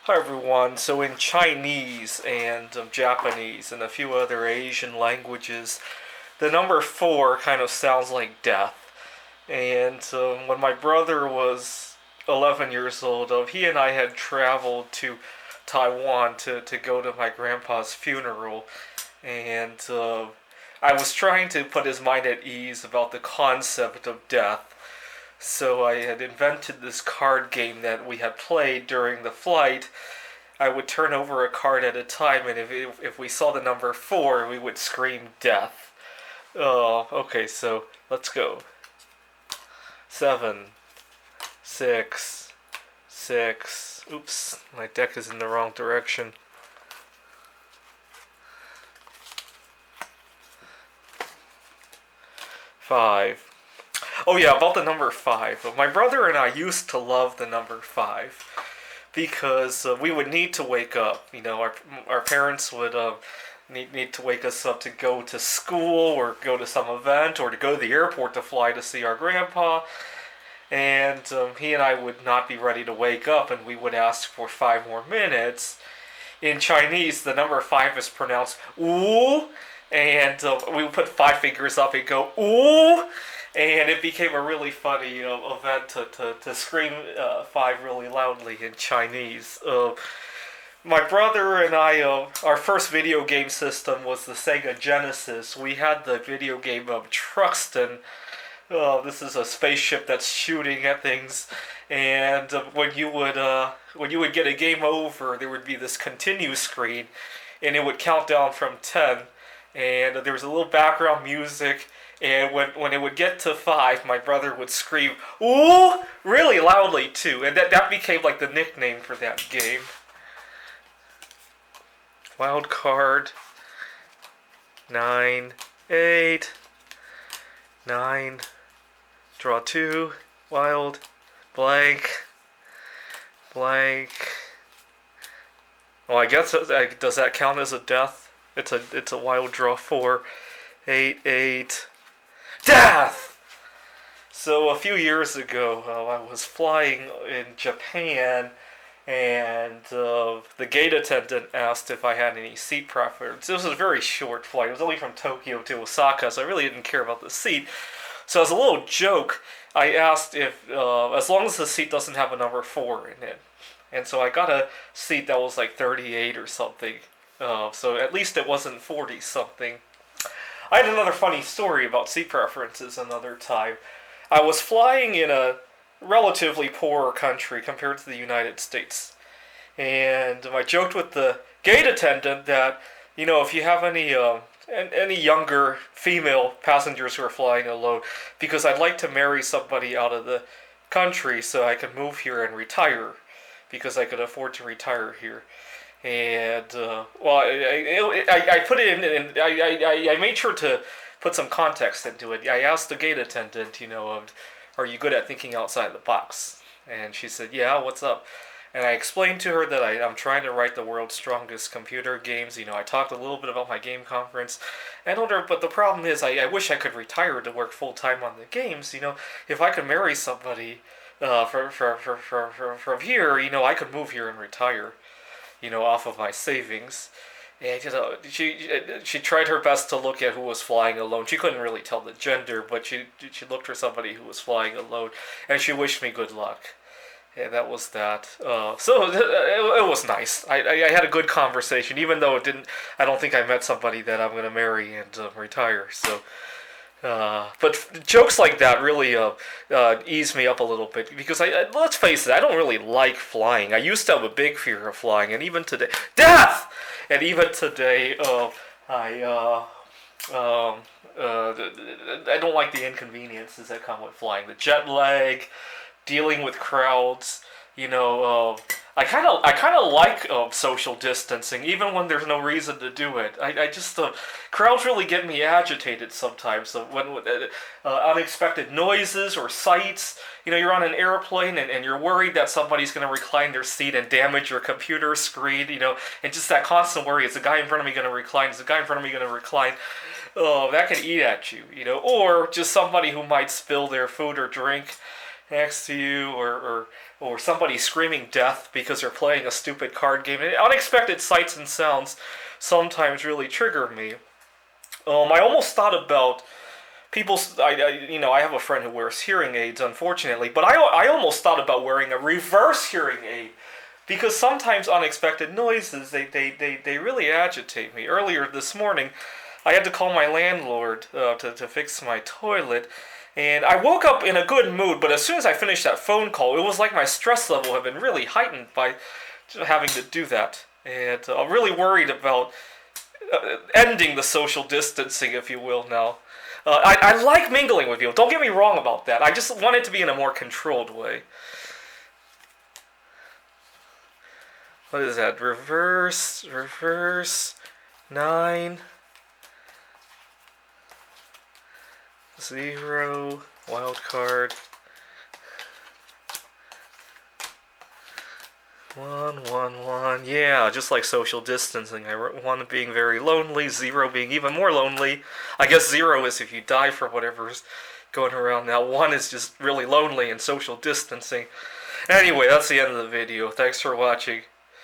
Hi everyone. So in Chinese and Japanese and a few other Asian languages, the number four kind of sounds like death. And when my brother was 11 years old, he and I had traveled to Taiwan to go to my grandpa's funeral. And I was trying to put his mind at ease about the concept of death. So I had invented this card game that we had played during the flight. I would turn over a card at a time, and if we saw the number four, we would scream death. Oh, okay, so let's go. 7, 6, 6. Oops, my deck is in the wrong direction. 5. Oh yeah, about the number 5. My brother and I used to love the number 5 because we would need to wake up. Our parents would need to wake us up to go to school or go to some event or to go to the airport to fly to see our grandpa. And he and I would not be ready to wake up, and we would ask for 5 more minutes. In Chinese, the number 5 is pronounced "wu," and we would put 5 fingers up and go "wu," and it became a really funny event to scream 5 really loudly in Chinese. My brother and I, our first video game system was the Sega Genesis. We had the video game of Truxton. This is a spaceship that's shooting at things, and when you would get a game over, there would be this continue screen, and it would count down from 10, and there was a little background music. And when it would get to 5, my brother would scream "ooh" really loudly too, and that became like the nickname for that game. Wild card. 9, 8, 9. Draw 2. Wild. Blank. Blank. Well, I guess does that count as a death? It's a wild draw 4. 8, 8. Death! So a few years ago, I was flying in Japan, and the gate attendant asked if I had any seat preference. This was a very short flight. It was only from Tokyo to Osaka, so I really didn't care about the seat. So as a little joke, I asked if, as long as the seat doesn't have a number 4 in it. And so I got a seat that was like 38 or something. So at least it wasn't 40 something. I had another funny story about seat preferences another time. I was flying in a relatively poor country compared to the United States. And I joked with the gate attendant that, if you have any younger female passengers who are flying alone, because I'd like to marry somebody out of the country so I could move here and retire, because I could afford to retire here. And I put it in, and I made sure to put some context into it. I asked the gate attendant, are you good at thinking outside the box? And she said, yeah, what's up? And I explained to her that I'm trying to write the world's strongest computer games. I talked a little bit about my game conference. And I told her, but the problem is I wish I could retire to work full time on the games. If I could marry somebody from here, I could move here and retire, off of my savings. And she tried her best to look at who was flying alone. She couldn't really tell the gender, but she looked for somebody who was flying alone, and she wished me good luck. And that was that. So it was nice. I had a good conversation, even though it didn't. I don't think I met somebody that I'm gonna marry and retire. So. But jokes like that really ease me up a little bit, because let's face it, I don't really like flying. I used to have a big fear of flying, and even today, death. And even today, I don't like the inconveniences that come with flying. The jet lag, dealing with crowds. I kind of like social distancing, even when there's no reason to do it. I just crowds really get me agitated sometimes. When unexpected noises or sights, you're on an airplane and you're worried that somebody's going to recline their seat and damage your computer screen. And just that constant worry: is the guy in front of me going to recline? Is the guy in front of me going to recline? Oh, that can eat at you. Or just somebody who might spill their food or drink. next to you, or somebody screaming death because they're playing a stupid card game. And unexpected sights and sounds sometimes really trigger me. I almost thought about people. I have a friend who wears hearing aids, unfortunately, but I almost thought about wearing a reverse hearing aid because sometimes unexpected noises they really agitate me. Earlier this morning, I had to call my landlord to fix my toilet. And I woke up in a good mood, but as soon as I finished that phone call, it was like my stress level had been really heightened by having to do that. And I'm really worried about ending the social distancing, if you will, now. I like mingling with people. Don't get me wrong about that. I just want it to be in a more controlled way. What is that? Reverse, 9, 0, wild card. 1, 1, 1. Yeah, just like social distancing. 1 being very lonely, 0 being even more lonely. I guess 0 is if you die for whatever's going around now. 1 is just really lonely and social distancing. Anyway, that's the end of the video. Thanks for watching.